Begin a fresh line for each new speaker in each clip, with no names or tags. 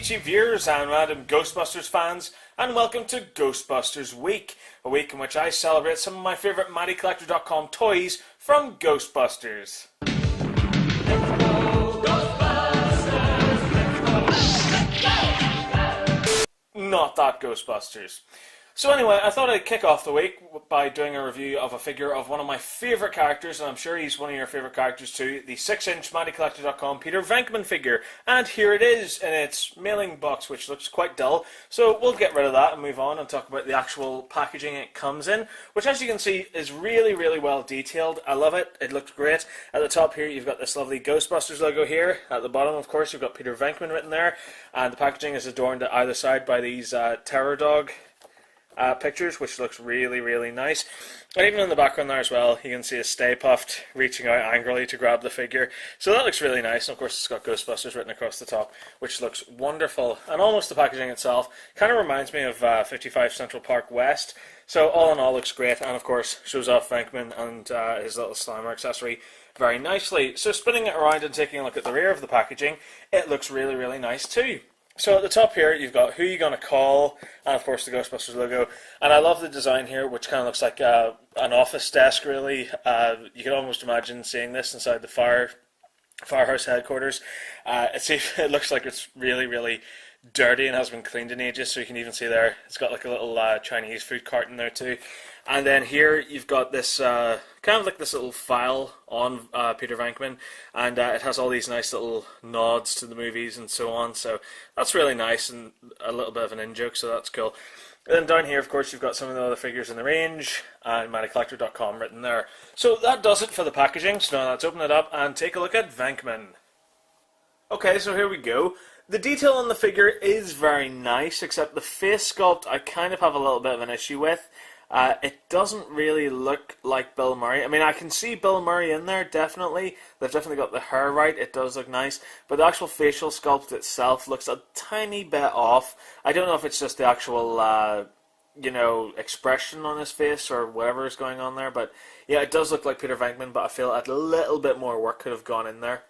YouTube viewers and random Ghostbusters fans, and welcome to Ghostbusters Week, a week in which I celebrate some of my favourite MattyCollector.com toys from Ghostbusters. Not that Ghostbusters. So anyway, I thought I'd kick off the week by doing a review of a figure of one of my favourite characters, and I'm sure he's one of your favourite characters too, the 6-inch MattyCollector.com Peter Venkman figure. And here it is in its mailing box, which looks quite dull. So we'll get rid of that and move on and talk about the actual packaging it comes in, which as you can see is really, really well detailed. I love it. It looks great. At the top here you've got this lovely Ghostbusters logo here. At the bottom, of course, you've got Peter Venkman written there, and the packaging is adorned at either side by these terror dog pictures, which looks really, really nice. And even in the background there as well, you can see a Stay Puft reaching out angrily to grab the figure. So that looks really nice, and of course it's got Ghostbusters written across the top, which looks wonderful. And almost the packaging itself kind of reminds me of 55 Central Park West. So all in all, looks great, and of course shows off Venkman and his little Slimer accessory very nicely. So spinning it around and taking a look at the rear of the packaging, it looks really, really nice too. So at the top here, you've got Who You Gonna Call, and of course the Ghostbusters logo. And I love the design here, which kind of looks like an office desk, really. You can almost imagine seeing this inside the firehouse headquarters. It looks like it's really, really dirty and hasn't been cleaned in ages, so you can even see there, it's got like a little Chinese food cart in there too. And then here you've got this kind of like this little file on Peter Venkman, and it has all these nice little nods to the movies and so on, so that's really nice and a little bit of an in-joke, so that's cool. And then down here, of course, you've got some of the other figures in the range, and MattyCollector.com written there. So that does it for the packaging, so now let's open it up and take a look at Venkman. Okay, so here we go. The detail on the figure is very nice, except the face sculpt I kind of have a little bit of an issue with. It doesn't really look like Bill Murray. I mean, I can see Bill Murray in there, definitely. They've definitely got the hair right. It does look nice. But the actual facial sculpt itself looks a tiny bit off. I don't know if it's just the actual, expression on his face or whatever is going on there. But yeah, it does look like Peter Venkman, but I feel a little bit more work could have gone in there.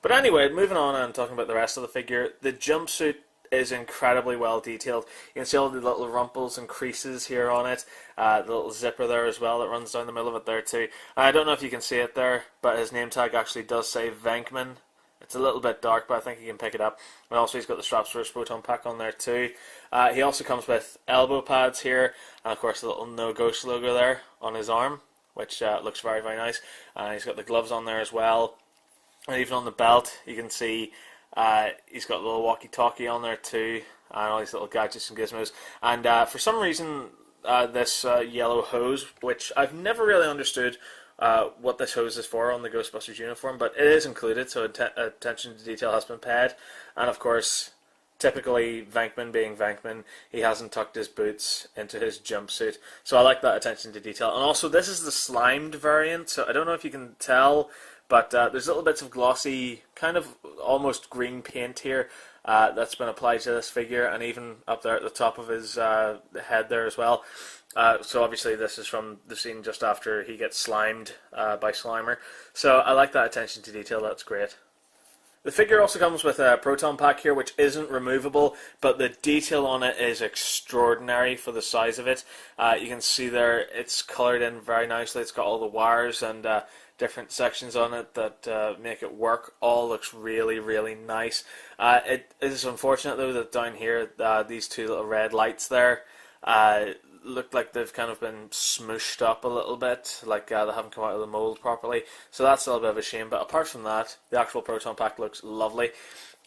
But anyway, moving on and talking about the rest of the figure, the jumpsuit is incredibly well detailed. You can see all the little rumples and creases here on it, the little zipper there as well that runs down the middle of it there too. I don't know if you can see it there, but his name tag actually does say Venkman. It's a little bit dark, but I think you can pick it up. And also he's got the straps for his proton pack on there too. He also comes with elbow pads here, and of course the little No Ghost logo there on his arm, which looks very, very nice. He's got the gloves on there as well. And even on the belt, you can see he's got a little walkie-talkie on there too, and all these little gadgets and gizmos. And for some reason, this yellow hose, which I've never really understood what this hose is for on the Ghostbusters uniform, but it is included, so attention to detail has been paid. And of course, typically Venkman being Venkman, he hasn't tucked his boots into his jumpsuit. So I like that attention to detail. And also, this is the slimed variant, so I don't know if you can tell, but there's little bits of glossy, kind of almost green paint here that's been applied to this figure, and even up there at the top of his head there as well. So obviously this is from the scene just after he gets slimed by Slimer. So I like that attention to detail, that's great. The figure also comes with a proton pack here, which isn't removable, but the detail on it is extraordinary for the size of it. You can see there it's coloured in very nicely. It's got all the wires and different sections on it that make it work. All looks really, really nice. It is unfortunate though that down here these two little red lights there look like they've kind of been smooshed up a little bit, like they haven't come out of the mold properly, so that's a little bit of a shame. But apart from that, the actual proton pack looks lovely.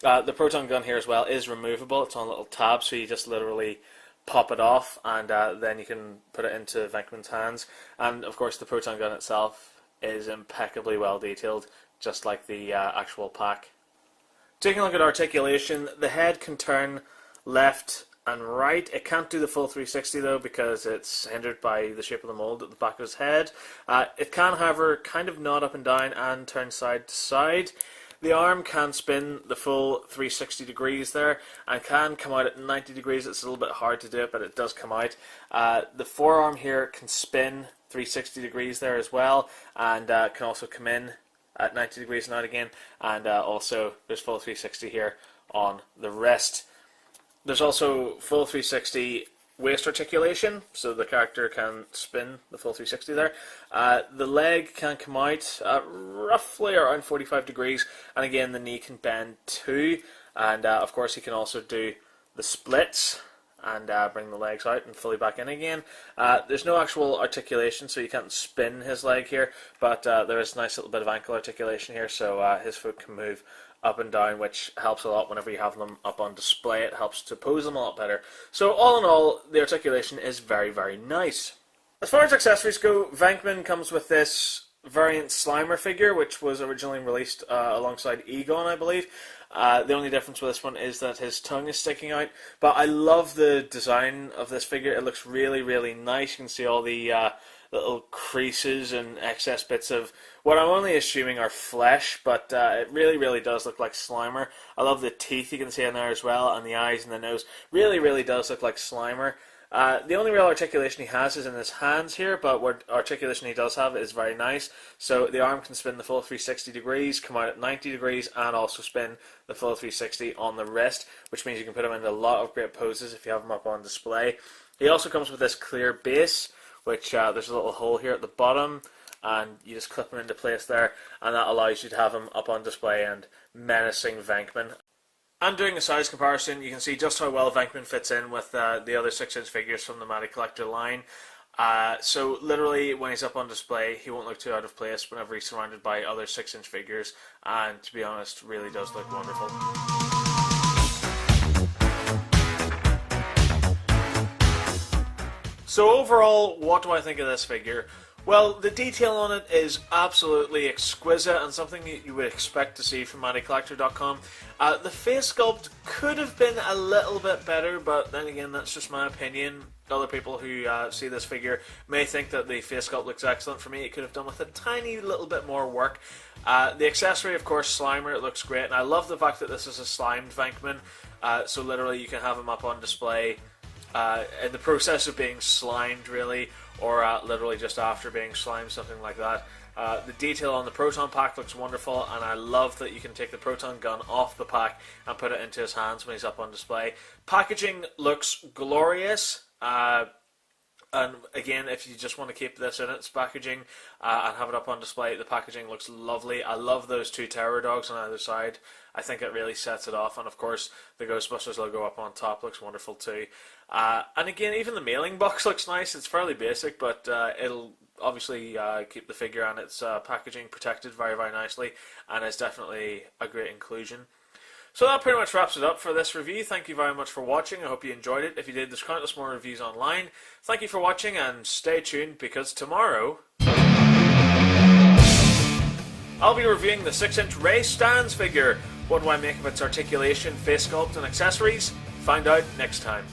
The proton gun here as well is removable. It's on a little tab, so you just literally pop it off, and then you can put it into Venkman's hands. And of course the proton gun itself is impeccably well detailed, just like the actual pack. Taking a look at articulation, the head can turn left and right. It can't do the full 360 though, because it's hindered by the shape of the mold at the back of his head. It can, however, kind of nod up and down and turn side to side. The arm can spin the full 360 degrees there, and can come out at 90 degrees. It's a little bit hard to do it, but it does come out. The forearm here can spin 360 degrees there as well, and can also come in at 90 degrees and out again, and also there's full 360 here on the wrist. There's also full 360 waist articulation, so the character can spin the full 360 there. The leg can come out at roughly around 45 degrees, and again the knee can bend too, and of course he can also do the splits and bring the legs out and fully back in again. There's no actual articulation, so you can't spin his leg here, but there is a nice little bit of ankle articulation here, so his foot can move up and down, which helps a lot whenever you have them up on display. It helps to pose them a lot better. So all in all, the articulation is very, very nice. As far as accessories go, Venkman comes with this variant Slimer figure, which was originally released alongside Egon, I believe. The only difference with this one is that his tongue is sticking out, but I love the design of this figure. It looks really, really nice. You can see all the little creases and excess bits of what I'm only assuming are flesh, but it really, really does look like Slimer. I love the teeth you can see in there as well, and the eyes and the nose. Really, really does look like Slimer. The only real articulation he has is in his hands here, but what articulation he does have is very nice. So the arm can spin the full 360 degrees, come out at 90 degrees, and also spin the full 360 on the wrist, which means you can put him into a lot of great poses if you have him up on display. He also comes with this clear base, which there's a little hole here at the bottom, and you just clip him into place there, and that allows you to have him up on display and menacing Venkman. And doing a size comparison, you can see just how well Venkman fits in with the other 6-inch figures from the Matty Collector line. So literally, when he's up on display, he won't look too out of place whenever he's surrounded by other 6-inch figures, and to be honest, really does look wonderful. So overall, what do I think of this figure? Well, the detail on it is absolutely exquisite and something that you would expect to see from MattyCollector.com. The face sculpt could have been a little bit better, but then again, that's just my opinion. Other people who see this figure may think that the face sculpt looks excellent. For me, it could have done with a tiny little bit more work. The accessory, of course, Slimer, it looks great, and I love the fact that this is a slimed Venkman. So literally, you can have him up on display in the process of being slimed, really, or literally just after being slimed, something like that. The detail on the proton pack looks wonderful, and I love that you can take the proton gun off the pack and put it into his hands when he's up on display. Packaging looks glorious, and again, if you just want to keep this in its packaging and have it up on display, the packaging looks lovely. I love those two terror dogs on either side. I think it really sets it off, and of course the Ghostbusters logo up on top looks wonderful too. And again, even the mailing box looks nice. It's fairly basic, but it'll obviously keep the figure and its packaging protected very, very nicely, and it's definitely a great inclusion. So that pretty much wraps it up for this review. Thank you very much for watching. I hope you enjoyed it. If you did, there's countless more reviews online. Thank you for watching, and stay tuned, because tomorrow I'll be reviewing the 6-inch Ray Stans figure. What do I make of its articulation, face sculpt and accessories? Find out next time.